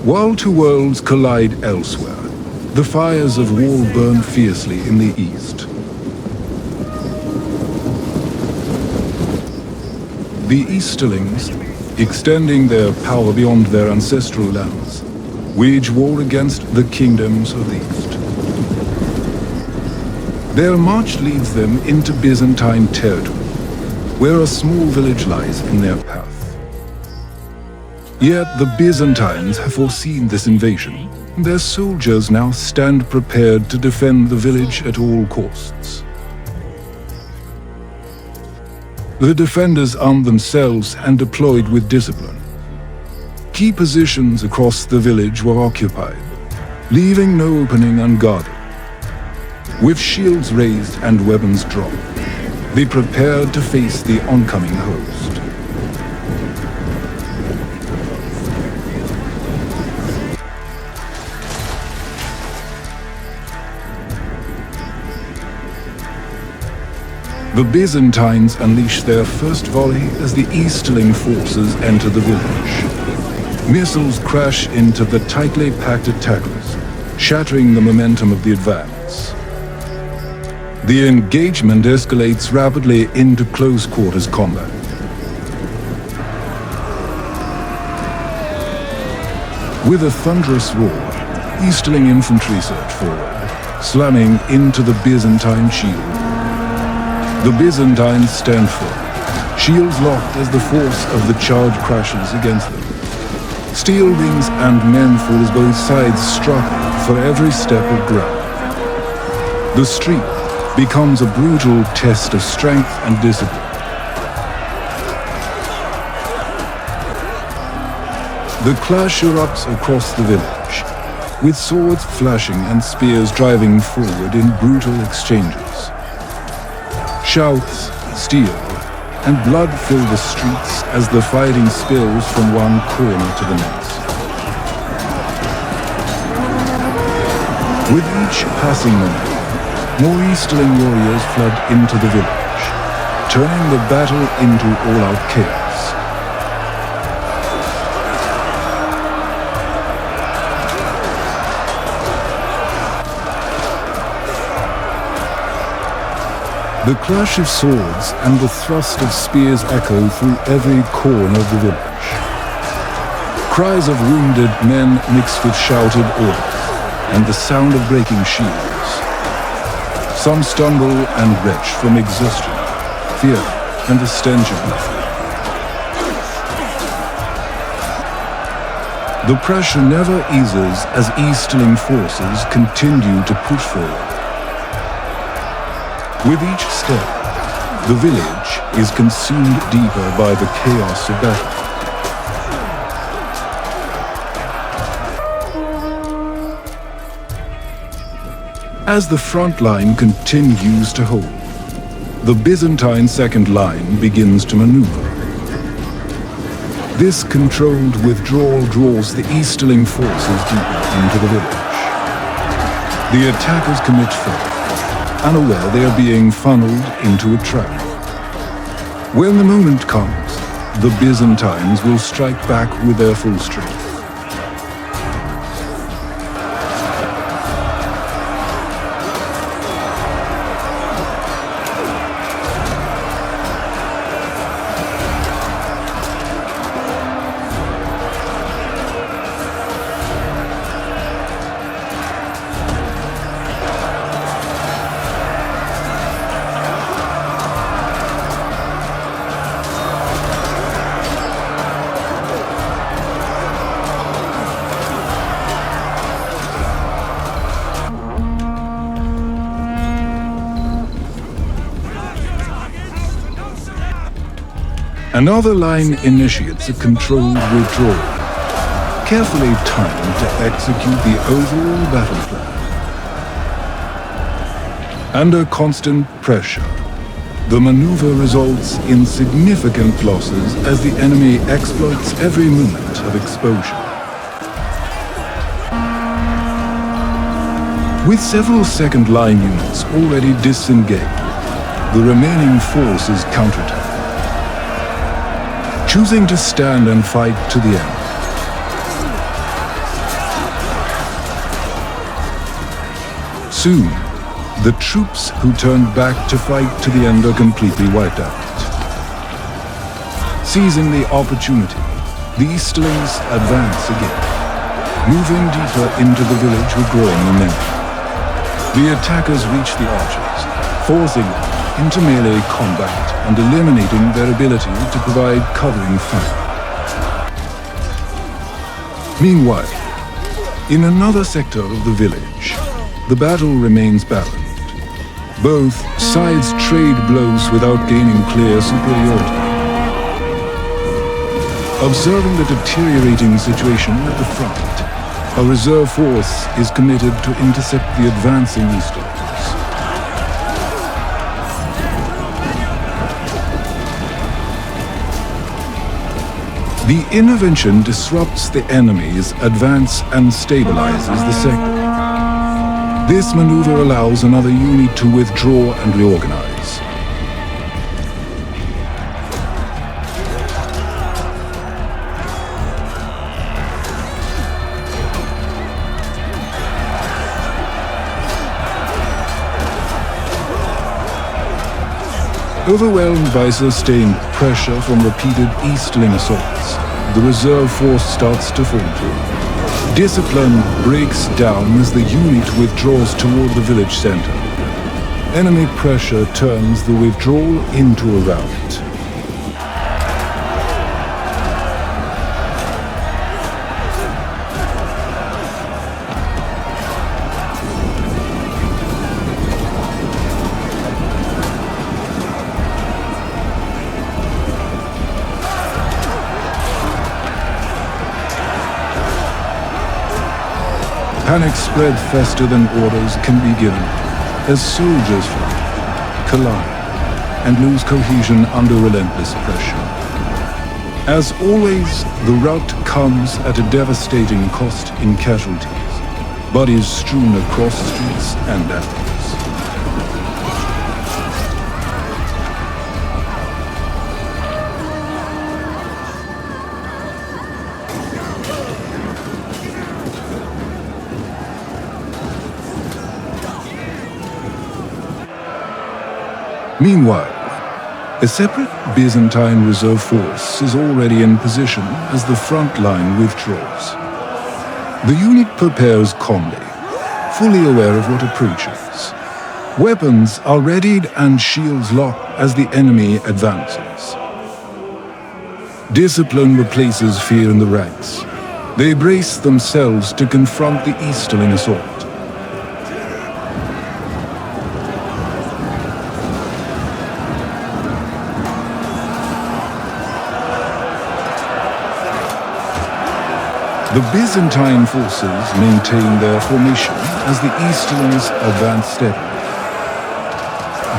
While two worlds collide elsewhere, the fires of war burn fiercely in the east. The Easterlings, extending their power beyond their ancestral lands, wage war against the kingdoms of the east. Their march leads them into Byzantine territory, where a small village lies in their path. Yet the Byzantines have foreseen this invasion. Their soldiers now stand prepared to defend the village at all costs. The defenders armed themselves and deployed with discipline. Key positions across the village were occupied, leaving no opening unguarded. With shields raised and weapons dropped, they prepared to face the oncoming host. The Byzantines unleash their first volley as the Easterling forces enter the village. Missiles crash into the tightly packed attackers, shattering the momentum of the advance. The engagement escalates rapidly into close-quarters combat. With a thunderous roar, Easterling infantry surge forward, slamming into the Byzantine shield. The Byzantines stand firm, shields locked as the force of the charge crashes against them. Steel wings and men fall as both sides struggle for every step of ground. The street becomes a brutal test of strength and discipline. The clash erupts across the village, with swords flashing and spears driving forward in brutal exchanges. Shouts, steel, and blood fill the streets as the fighting spills from one corner to the next. With each passing minute, more Easterling warriors flood into the village, turning the battle into all-out chaos. The clash of swords and the thrust of spears echo through every corner of the village. Cries of wounded men mix with shouted orders and the sound of breaking shields. Some stumble and retch from exhaustion, fear, and the stench of death. The pressure never eases as Easterling forces continue to push forward. With each step, the village is consumed deeper by the chaos of battle. As the front line continues to hold, the Byzantine second line begins to maneuver. This controlled withdrawal draws the Easterling forces deeper into the village. The attackers commit further, unaware they are being funneled into a trap. When the moment comes, the Byzantines will strike back with their full strength. Another line initiates a controlled withdrawal, carefully timed to execute the overall battle plan. Under constant pressure, the maneuver results in significant losses as the enemy exploits every moment of exposure. With several second-line units already disengaged, the remaining force is counterattacked. choosing to stand and fight to the end. Soon, the troops who turned back to fight to the end are completely wiped out. Seizing the opportunity, the Easterlings advance again, moving deeper into the village with growing momentum. The attackers reach the archers, forcing them into melee combat and eliminating their ability to provide covering fire. Meanwhile, in another sector of the village, the battle remains balanced. Both sides trade blows without gaining clear superiority. Observing the deteriorating situation at the front, a reserve force is committed to intercept the advancing Easterlings. The intervention disrupts the enemy's advance and stabilizes the sector. This maneuver allows another unit to withdraw and reorganize. Overwhelmed by sustained pressure from repeated Easterling assaults, the reserve force starts to falter. Discipline breaks down as the unit withdraws toward the village center. Enemy pressure turns the withdrawal into a rout. Panic spread faster than orders can be given, as soldiers fight, collide, and lose cohesion under relentless pressure. As always, the rout comes at a devastating cost in casualties, bodies strewn across streets and alleys. Meanwhile, a separate Byzantine reserve force is already in position as the front line withdraws. The unit prepares calmly, fully aware of what approaches. Weapons are readied and shields locked as the enemy advances. Discipline replaces fear in the ranks. They brace themselves to confront the Easterling assault. The Byzantine forces maintain their formation as the Easterlings advance steadily.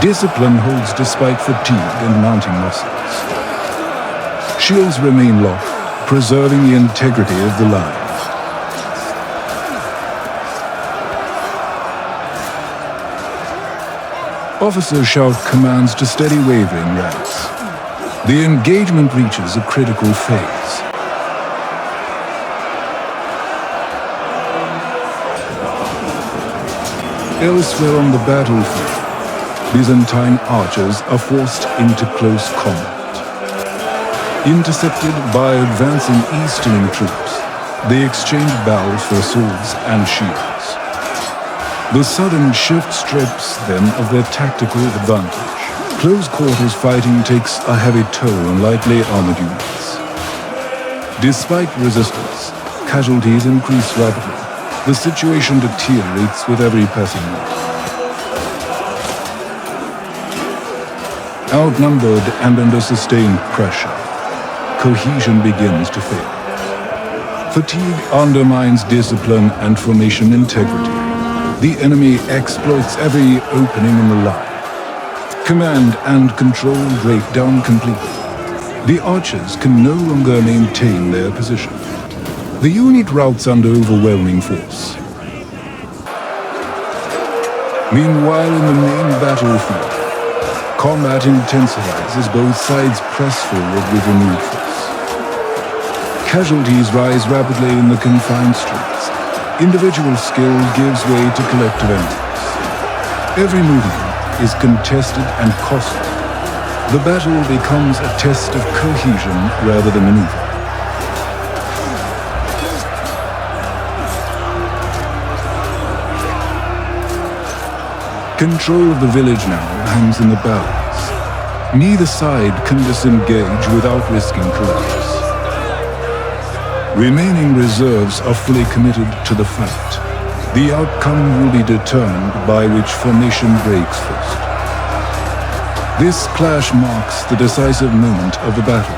Discipline holds despite fatigue and mounting muscles. Shields remain locked, preserving the integrity of the line. Officers shout commands to steady wavering ranks. The engagement reaches a critical phase. Elsewhere on the battlefield, Byzantine archers are forced into close combat. Intercepted by advancing Easterling troops, they exchange bows for swords and shields. The sudden shift strips them of their tactical advantage. Close quarters fighting takes a heavy toll on lightly armored units. Despite resistance, casualties increase rapidly. The situation deteriorates with every passing minute. Outnumbered and under sustained pressure, cohesion begins to fail. Fatigue undermines discipline and formation integrity. The enemy exploits every opening in the line. Command and control break down completely. The archers can no longer maintain their position. The unit routs under overwhelming force. Meanwhile, in the main battlefield, combat intensifies as both sides press forward with renewed force. Casualties rise rapidly in the confined streets. Individual skill gives way to collective enemies. Every movement is contested and costly. The battle becomes a test of cohesion rather than maneuver. Control of the village now hangs in the balance. Neither side can disengage without risking collapse. Remaining reserves are fully committed to the fight. The outcome will be determined by which formation breaks first. This clash marks the decisive moment of the battle.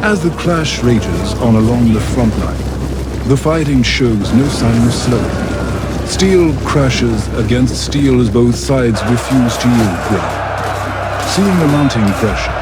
As the clash rages on along the front line, the fighting shows no sign of slowing. Steel crashes against steel as both sides refuse to yield ground. Seeing the mounting pressure,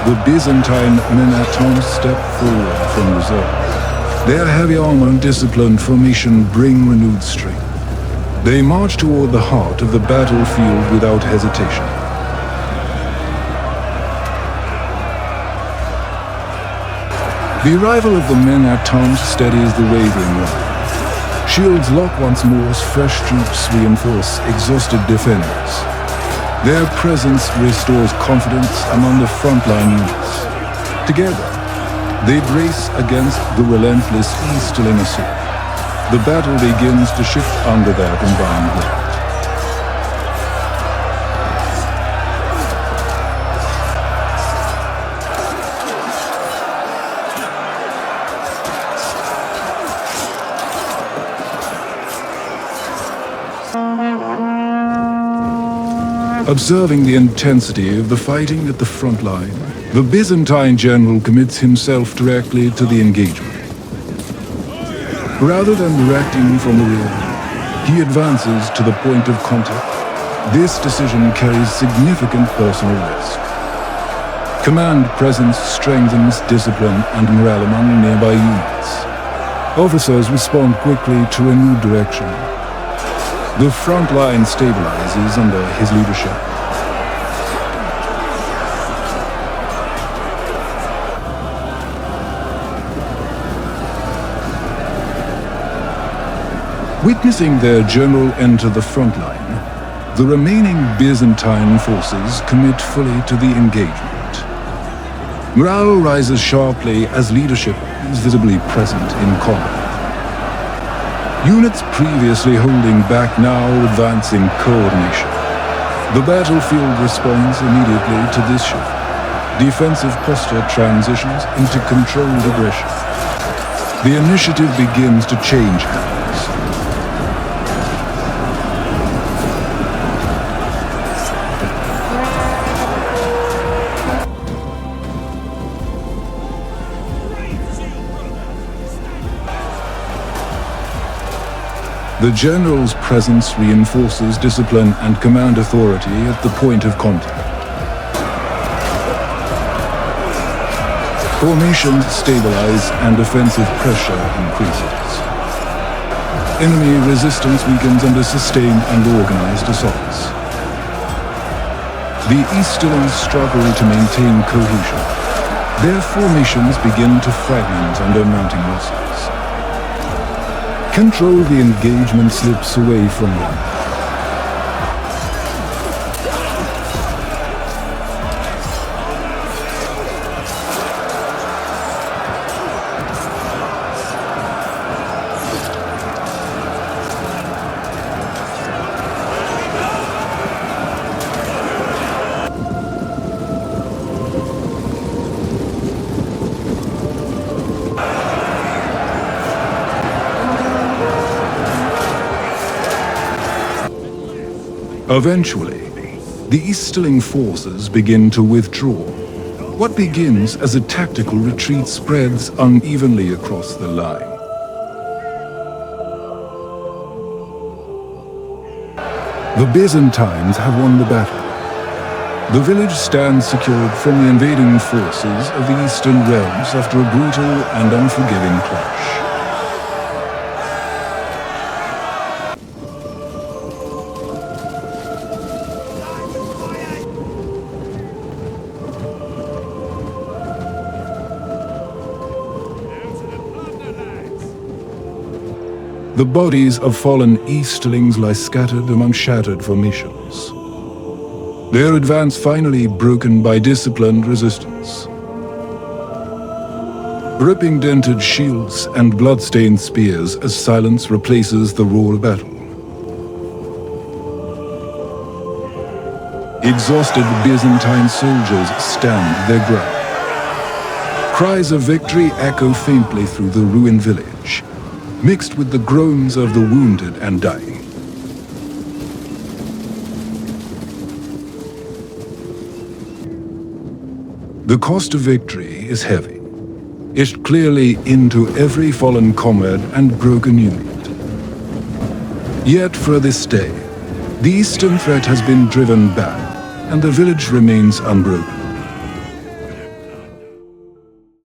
the Byzantine men-at-arms step forward from reserve. Their heavy armor and disciplined formation bring renewed strength. They march toward the heart of the battlefield without hesitation. The arrival of the men-at-arms steadies the wavering line. Shields lock once more as fresh troops reinforce exhausted defenders. Their presence restores confidence among the frontline units. Together, they brace against the relentless Easterling assault. The battle begins to shift under their combined weight. Observing the intensity of the fighting at the front line, the Byzantine general commits himself directly to the engagement. Rather than reacting from the rear, he advances to the point of contact. This decision carries significant personal risk. Command presence strengthens discipline and morale among nearby units. Officers respond quickly to a new direction. The front line stabilizes under his leadership. Witnessing their general enter the front line, the remaining Byzantine forces commit fully to the engagement. Morale rises sharply as leadership is visibly present in combat. Units previously holding back now advance in coordination. The battlefield responds immediately to this shift. Defensive posture transitions into controlled aggression. The initiative begins to change hands. The general's presence reinforces discipline and command authority at the point of contact. Formations stabilize and offensive pressure increases. Enemy resistance weakens under sustained and organized assaults. The Easterlings struggle to maintain cohesion. Their formations begin to fragment under mounting losses. Control of the engagement slips away from them. Eventually, the Easterling forces begin to withdraw. What begins as a tactical retreat spreads unevenly across the line. The Byzantines have won the battle. The village stands secured from the invading forces of the Eastern realms after a brutal and unforgiving clash. The bodies of fallen Easterlings lie scattered among shattered formations. Their advance finally broken by disciplined resistance. Ripping dented shields and blood-stained spears as silence replaces the roar of battle. Exhausted Byzantine soldiers stand their ground. Cries of victory echo faintly through the ruined village, mixed with the groans of the wounded and dying. The cost of victory is heavy, etched clearly into every fallen comrade and broken unit. Yet for this day, the eastern threat has been driven back, and the village remains unbroken.